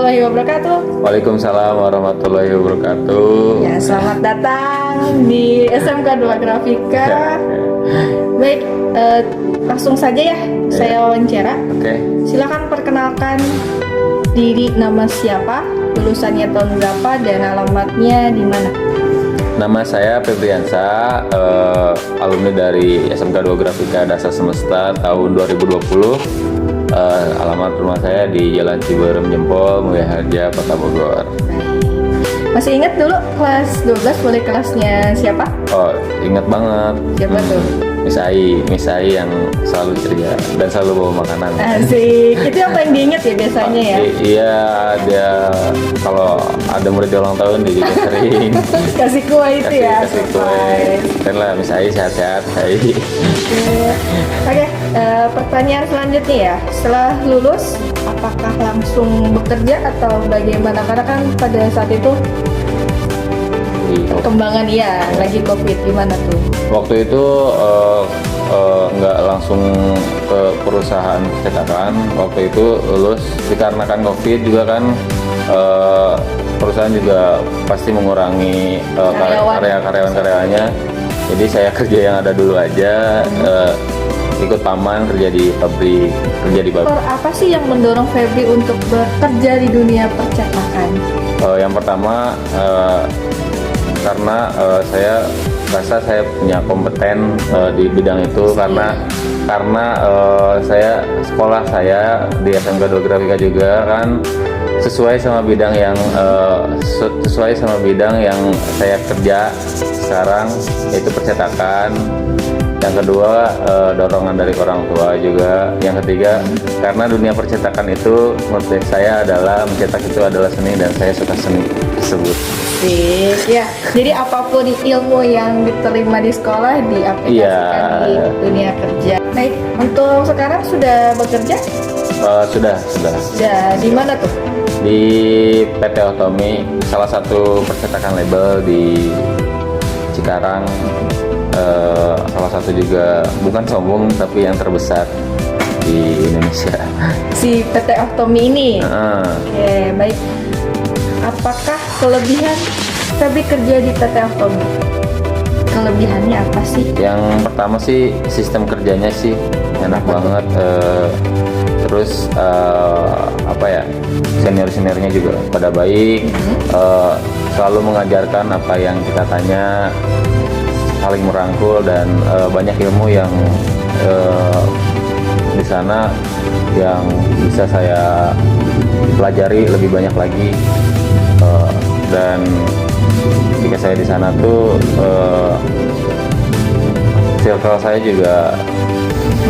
warahmatullahi wabarakatuh. Waalaikumsalam warahmatullahi wabarakatuh. Ya, selamat datang di SMK 2 Grafika. Baik, langsung saja ya, saya wawancara. Oke. Silakan perkenalkan diri, nama siapa, lulusannya tahun berapa, dan alamatnya di mana. Nama saya Febriansa, alumni dari SMK 2 Grafika Dasar Semesta tahun 2020. Alamat rumah saya di Jalan Ciberem Jempol, Mulia Harja, Kota Bogor. Masih ingat dulu kelas 12 boleh kelasnya siapa? Oh, ingat banget. Siapa tuh? Miss Ai yang selalu ceria dan selalu bawa makanan. Asik, itu yang paling diingat ya biasanya ya? Iya, dia kalau ada murid ulang tahun dia juga sering Kasih kue itu ya? kasih kue. Surprise. Dan lah Miss Ai sehat-sehat, Ai. Oke, pertanyaan selanjutnya ya. Setelah lulus, apakah langsung bekerja atau bagaimana? Karena kan pada saat itu perkembangan ya lagi COVID, gimana tuh? Waktu itu nggak langsung ke perusahaan percetakan. Waktu itu lulus dikarenakan COVID juga kan, perusahaan juga pasti mengurangi karyawan-karyawannya. Jadi saya kerja yang ada dulu aja, ikut paman, kerja di pabrik, Faktor apa sih yang mendorong Febri untuk bekerja di dunia percetakan? Yang pertama karena saya rasa saya punya kompeten di bidang itu, karena sekolah saya di SMK 2 Grafika juga kan sesuai sama bidang yang saya kerja sekarang, yaitu percetakan. Yang kedua, dorongan dari orang tua juga. Yang ketiga, karena dunia percetakan itu menurut saya adalah mencetak itu adalah seni, dan saya suka seni tersebut. Ya, jadi apapun ilmu yang diterima di sekolah diaplikasikan di dunia kerja. Baik, untuk sekarang sudah bekerja? Sudah. Ya, di mana tuh? Di PT Otomi, salah satu percetakan label di Cikarang. Salah satu juga, bukan sombong, tapi yang terbesar di Indonesia. Si PT Otomi ini? Oke, baik. Apakah kelebihan Febri kerja di PT Otomi? Kelebihannya apa sih? Yang pertama sih sistem kerjanya sih enak banget. Terus seniornya juga pada baik. Selalu mengajarkan apa yang kita tanya, saling merangkul, dan banyak ilmu yang di sana yang bisa saya pelajari lebih banyak lagi. Dan ketika saya di sana tuh circle saya juga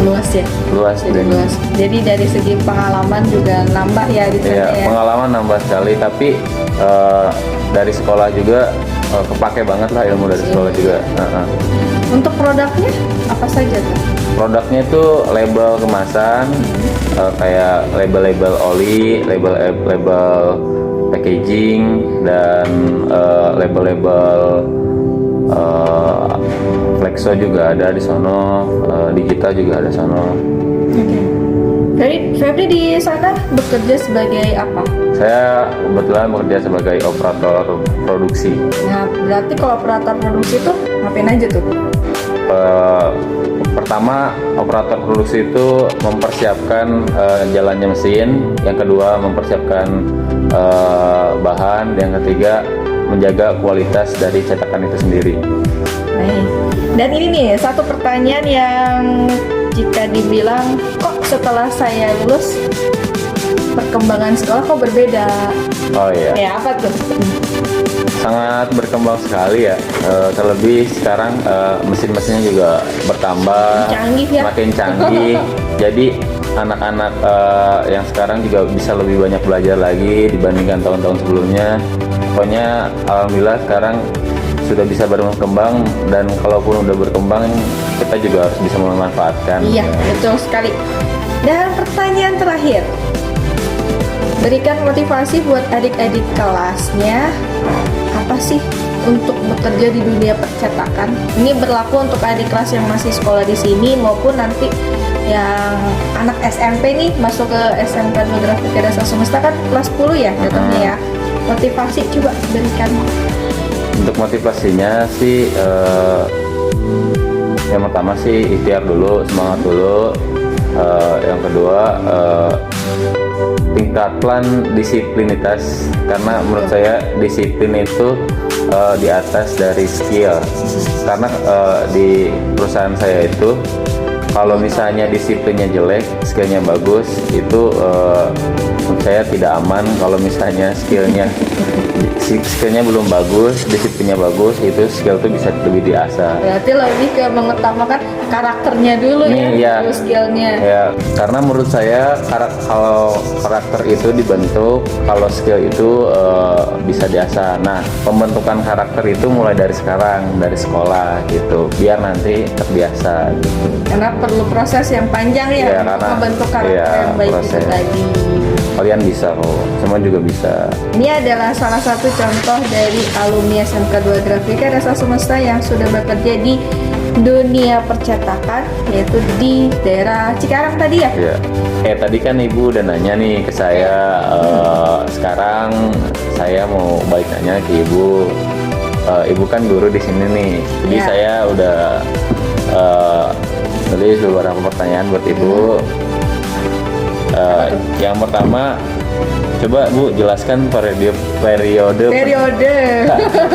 Luas ya? luas. Jadi dari segi pengalaman juga nambah ya di sana Ya, ya? pengalaman nambah sekali, tapi dari sekolah juga kepake banget lah ilmu dari sekolah juga. Untuk produknya apa saja tuh? Produknya itu label kemasan, kayak label-label oli, label packaging, dan label-label Flexo juga ada di sono, Digital juga ada sono. Febri di sana bekerja sebagai apa? Saya kebetulan bekerja sebagai operator produksi. Nah, berarti kalau operator produksi itu ngapain aja tuh? Pertama, operator produksi itu mempersiapkan jalannya mesin. Yang kedua, mempersiapkan bahan. Yang ketiga, menjaga kualitas dari cetakan itu sendiri. Baik. Dan ini nih satu pertanyaan yang jika dibilang kok setelah saya lulus perkembangan sekolah kok berbeda? Oh iya. Ya apa tuh? Sangat berkembang sekali ya. Terlebih sekarang mesin-mesinnya juga bertambah, Canggih ya? makin canggih. Jadi anak-anak yang sekarang juga bisa lebih banyak belajar lagi dibandingkan tahun-tahun sebelumnya. Pokoknya alhamdulillah sekarang sudah bisa berkembang, dan kalaupun udah berkembang kita juga harus bisa memanfaatkan. Iya, betul sekali. Dan pertanyaan terakhir, Berikan motivasi buat adik-adik kelasnya. Apa sih untuk bekerja di dunia percetakan? Ini berlaku untuk adik kelas yang masih sekolah di sini maupun nanti yang anak SMP nih masuk ke SMK Grafika Dasar Semesta kan kelas 10 ya datangnya ya. Motivasi coba berikan. Untuk motivasinya sih yang pertama sih ikhtiar dulu, semangat dulu. Yang kedua tingkatkan disiplinitas, karena menurut saya disiplin itu di atas dari skill. Karena di perusahaan saya itu kalau misalnya disiplinnya jelek, skillnya bagus, itu menurut saya tidak aman. Kalau misalnya skillnya belum bagus, disiplinnya bagus, itu skill itu bisa lebih diasah. Berarti lebih ke mengutamakan karakternya dulu ya, dulu skillnya. Ya, karena menurut saya kalau karakter itu dibentuk, kalau skill itu bisa diasah. Nah, pembentukan karakter itu mulai dari sekarang, dari sekolah gitu, biar nanti terbiasa gitu. Karena perlu proses yang panjang ya, untuk membentuk karakter yang baik itu tadi. Kalian bisa kok, semua juga bisa. Ini adalah salah satu contoh dari alumni SMK 2 Grafika Dasar Semesta yang sudah bekerja di dunia percetakan, yaitu di daerah Cikarang tadi ya? Iya. Tadi kan Ibu udah nanya nih ke saya, sekarang saya mau balik nanya ke Ibu. Ibu kan guru di sini nih, jadi saya udah nulis beberapa pertanyaan buat Ibu. Yang pertama, coba Bu jelaskan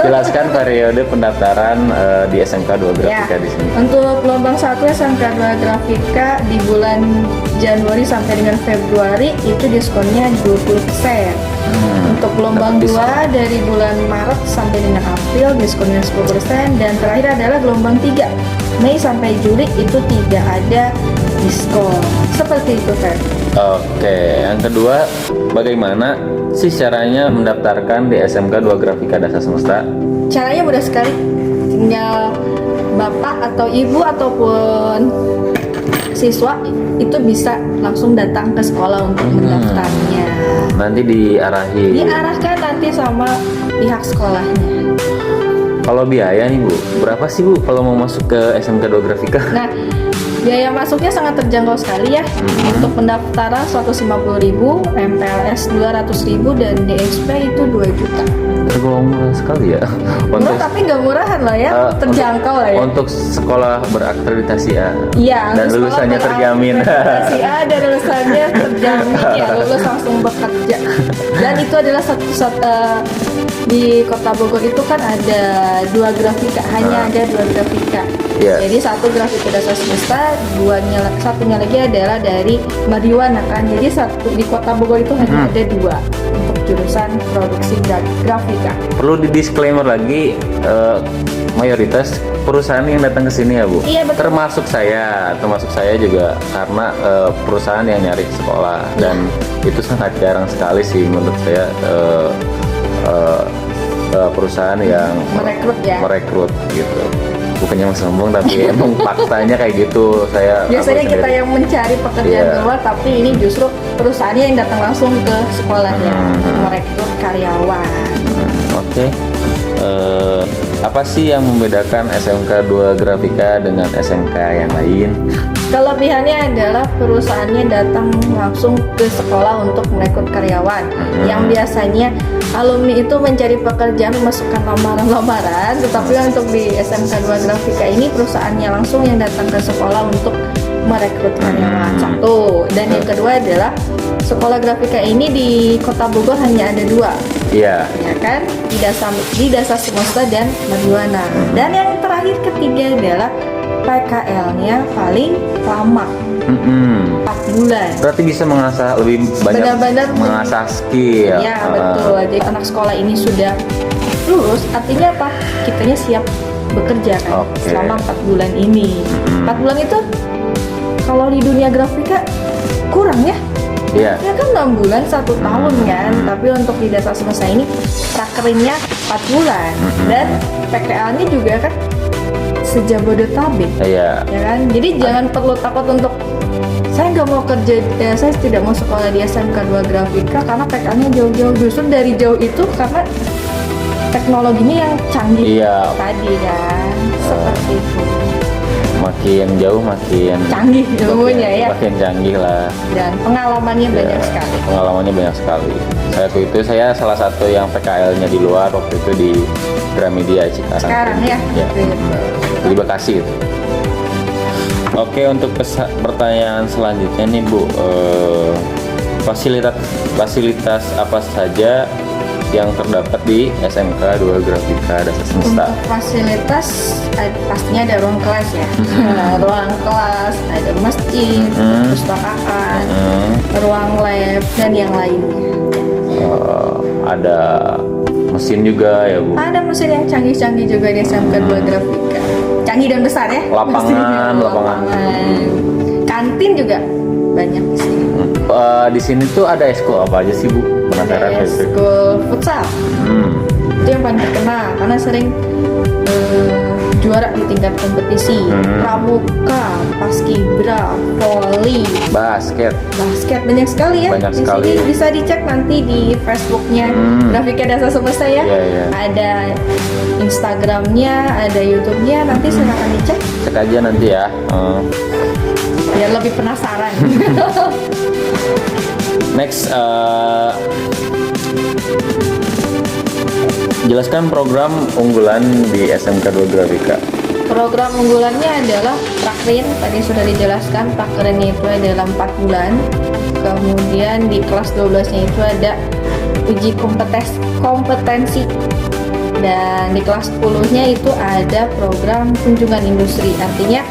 jelaskan periode pendaftaran di SMK 2 Grafika di sini. Untuk gelombang 1 SMK 2 Grafika di bulan Januari sampai dengan Februari itu diskonnya 20%. Untuk gelombang 2 dari bulan Maret sampai dengan April diskonnya 10%, dan terakhir adalah gelombang 3 Mei sampai Juli itu tidak ada diskon. Seperti itu, Fer. Oke, yang kedua, bagaimana sih caranya mendaftarkan di SMK 2 Grafika Dasar Semesta? Caranya mudah sekali. Tinggal Bapak atau Ibu ataupun siswa itu bisa langsung datang ke sekolah untuk mendaftarnya. Nanti diarahkan nanti sama pihak sekolahnya. Kalau biaya nih Bu, berapa sih Bu kalau mau masuk ke SMK 2 Grafika? Nah, biaya masuknya sangat terjangkau sekali ya. Untuk pendaftaran 150.000, MPLS 200.000, dan DSP itu 2 juta. Tergolong murah sekali ya. Murah tapi nggak murahan lah ya, terjangkau lah ya. Untuk sekolah berakreditasi A. Iya. Dan lulusannya terjamin. Si A dan lulusannya terjamin ya, lulus langsung bekerja. Dan itu adalah satu di Kota Bogor itu kan ada 2 Grafika, hanya ada 2 Grafika. Jadi 1 Grafika Dasar Semesta, satunya lagi adalah dari Mariwana kan. Jadi di Kota Bogor itu hanya ada 2 untuk jurusan produksi grafika. Perlu di disclaimer lagi, mayoritas perusahaan yang datang ke sini ya Bu. Iya, betul. Termasuk saya juga, karena perusahaan yang nyari sekolah, dan itu sangat jarang sekali sih menurut saya perusahaan yang merekrut gitu. Bukannya mau sombong, tapi emang faktanya kayak gitu. Biasanya kita yang mencari pekerjaan keluar, tapi ini justru perusahaannya yang datang langsung ke sekolahnya merekrut karyawan. Oke. Apa sih yang membedakan SMK 2 Grafika dengan SMK yang lain? Kelebihannya adalah perusahaannya datang langsung ke sekolah untuk merekrut karyawan. Yang biasanya alumni itu mencari pekerjaan, memasukkan lamaran-lamaran, tetapi untuk di SMK 2 Grafika ini perusahaannya langsung yang datang ke sekolah untuk merekrut karyawan. Satu. Dan yang kedua adalah sekolah grafika ini di Kota Bogor hanya ada 2. Iya. Ya kan? Di Dasar Semesta dan Mariwana. Dan yang terakhir ketiga adalah PKL-nya paling lama. 4 bulan. Berarti bisa mengasah lebih banyak, benar-benar mengasah skill. Ya betul. Jadi anak sekolah ini sudah lulus, artinya apa? Kitanya siap bekerja kan selama 4 bulan ini. 4 bulan itu kalau di dunia grafika kurang ya. Ya kan 6 bulan 1 tahun kan. Tapi untuk di Dasar Semesta ini prakernya 4 bulan. Dan PKL-nya juga kan sejabodetabek. Ya kan. Jadi jangan perlu takut untuk saya nggak mau kerja, saya tidak mau sekolah di SMK 2 Grafika karena PK-nya jauh-jauh. Justru dari jauh itu karena teknologinya yang canggih Iya. tadi kan, seperti itu. Makin jauh makin Canggih ilmunya ya, makin canggih lah. dan pengalamannya banyak Ya, sekali. pengalamannya banyak sekali. Saya salah satu yang PKL-nya di luar waktu itu di Gramedia Cikarang. Sekarang ya, Ya, gitu. di Bekasi itu. Oke, untuk pertanyaan selanjutnya nih Bu, fasilitas apa saja yang terdapat di SMK 2 Grafika Dasar Semesta? Untuk fasilitas pastinya ada ruang kelas ya, ruang kelas, ada masjid, perpustakaan, ruang lab dan yang lainnya. Ada mesin juga ya Bu? Ada mesin yang canggih-canggih juga di SMK 2 Grafika. Canggih dan besar ya. Lapangan. Lapangan. Kantin juga banyak di sini. Di sini tuh ada ekskul apa aja sih Bu? Penasaran Ada saya. school futsal. Itu yang paling terkenal karena sering juara di tingkat kompetisi. Pramuka, paskibra, voli, Basket. basket, banyak sekali ya. Banyak di sekali. sini bisa dicek nanti di Facebooknya Grafika Dasar Semesta ya. Iya, iya. Ada Instagramnya, ada YouTube-nya. Nanti silakan dicek Cek aja nanti ya. biar lebih penasaran. Next, jelaskan program unggulan di SMK 2 Grafika. Program unggulannya adalah Prakrin, tadi sudah dijelaskan. Prakrinnya itu adalah 4 bulan. Kemudian di kelas 12-nya itu ada uji kompetensi. Dan di kelas 10-nya itu ada program kunjungan industri. Artinya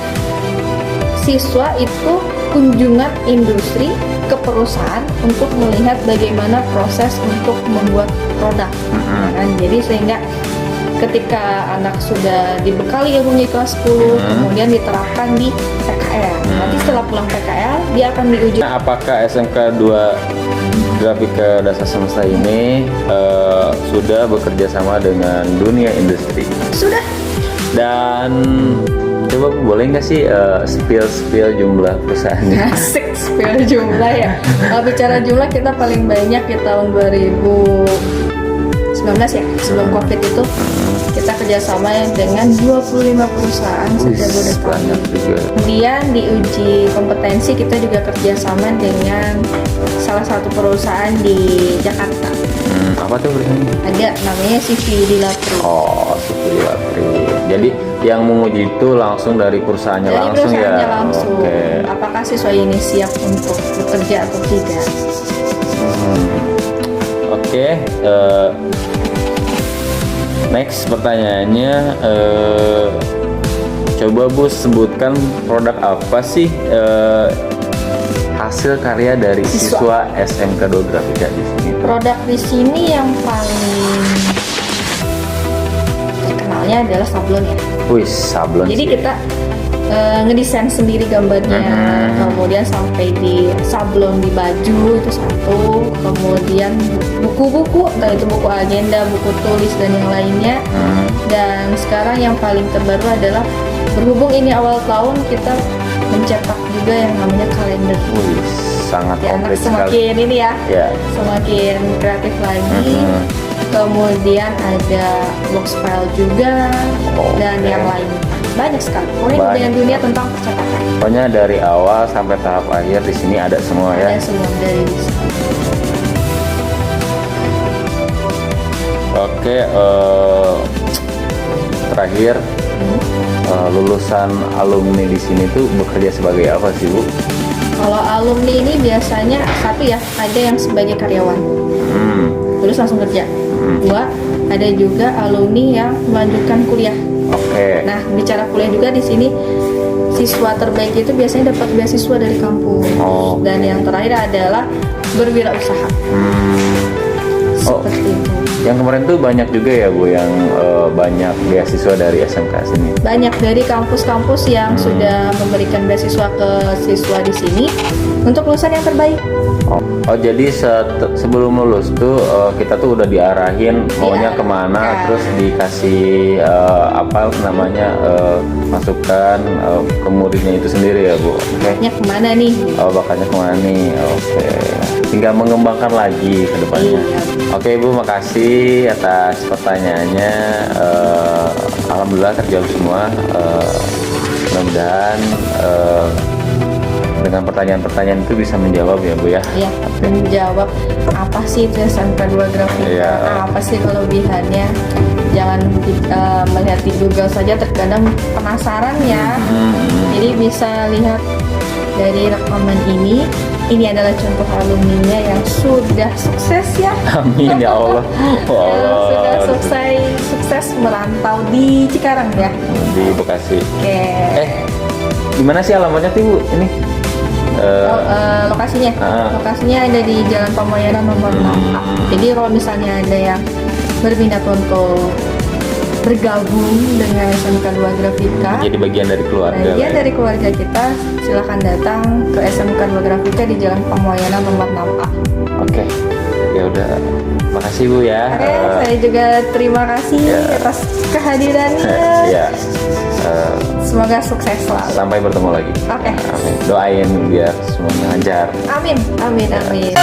siswa itu kunjungan industri ke perusahaan untuk melihat bagaimana proses untuk membuat produk. Kan? Jadi sehingga ketika anak sudah dibekali ilmunya di kelas 10, kemudian diterapkan di PKL. Nanti setelah pulang PKL, dia akan diuji. Nah, apakah SMK 2 Grafika Dasar Semesta ini sudah bekerja sama dengan dunia industri? Sudah. Dan coba boleh nggak sih spill jumlah perusahaannya? Asik, spill jumlah ya. Kalau bicara jumlah, kita paling banyak di tahun 2019 ya, sebelum COVID itu kita kerjasama dengan 25 perusahaan sejak Wih, banyak juga. Kemudian di uji kompetensi kita juga kerjasama dengan salah satu perusahaan di Jakarta. Apa tuh perusahaannya? Ada namanya CV Dilapri. Oh, Sipil Apri. Jadi yang menguji itu langsung dari perusahaannya Dari langsung perusahaannya ya? langsung. Oke. Apakah siswa ini siap untuk bekerja atau tidak? Oke, next pertanyaannya, coba Bu sebutkan produk apa sih hasil karya dari siswa SMK 2 Grafika di sini? Produk di sini yang paling terkenalnya adalah sablon ya. Wih, sablon. Jadi sih. kita ngedesain sendiri gambarnya, kemudian sampai di sablon di baju itu satu, kemudian buku-buku, entah itu buku agenda, buku tulis dan yang lainnya. Dan sekarang yang paling terbaru adalah berhubung ini awal tahun, kita mencetak juga yang namanya kalender. Wih, sangat Ya, anak komplit sekali. semakin ini ya, Ya. semakin kreatif lagi. Kemudian ada box file juga dan Oke. yang lain banyak sekali. Pokoknya Banyak. dengan dunia tentang percetakan. Pokoknya dari awal sampai tahap akhir di sini ada semua ya. Ada semua dari di sini. Oke, terakhir lulusan alumni di sini tuh bekerja sebagai apa sih Bu? Kalau alumni ini biasanya satu ya, ada yang sebagai karyawan, terus langsung kerja. Dua, ada juga alumni yang melanjutkan kuliah. Oke. Nah, bicara kuliah juga di sini siswa terbaik itu biasanya dapat beasiswa dari kampus. Oh. Dan yang terakhir adalah berwirausaha. Oh. Seperti itu. Yang kemarin tuh banyak juga ya Bu yang banyak beasiswa dari SMK sini. Banyak dari kampus-kampus yang sudah memberikan beasiswa ke siswa di sini untuk lulusan yang terbaik. Oh jadi sebelum lulus tuh kita tuh udah diarahin maunya kemana, terus dikasih apa namanya masukan ke muridnya itu sendiri ya Bu. Oke. Bakatnya kemana nih? Oh bakatnya kemana nih? Oke. Tinggal mengembangkan lagi ke depannya. Iya. Oke Bu, makasih atas pertanyaannya. Alhamdulillah terjawab semua. Mudah-mudahan dengan pertanyaan-pertanyaan itu bisa menjawab ya Bu ya. Iya, menjawab apa sih itu SMK 2 Grafika, Iya. apa sih kelebihannya. Jangan melihat di Google saja, terkadang penasaran ya. Jadi bisa lihat dari rekaman ini. Ini adalah contoh alumninya yang sudah sukses ya. Amin ya Allah. Yang sudah sukses merantau di Cikarang ya. Di Bekasi. Oke. Gimana sih alamatnya tuh Bu? Ini Lokasinya lokasinya ada di Jalan Pamayaran nomor 6. Jadi kalau misalnya ada yang berminat untuk bergabung dengan SMK 2 Grafika, jadi bagian dari keluarga. bagian dari keluarga kita, silahkan datang ke SMK 2 Grafika di Jalan Pamayaran nomor 6A. Oke. Ya udah. Makasih Bu ya. Oke, saya juga terima kasih atas kehadirannya. Ya. Semoga sukses selalu. Sampai bertemu lagi. Oke. Amin. Doain biar semuanya lancar. Amin, amin, amin.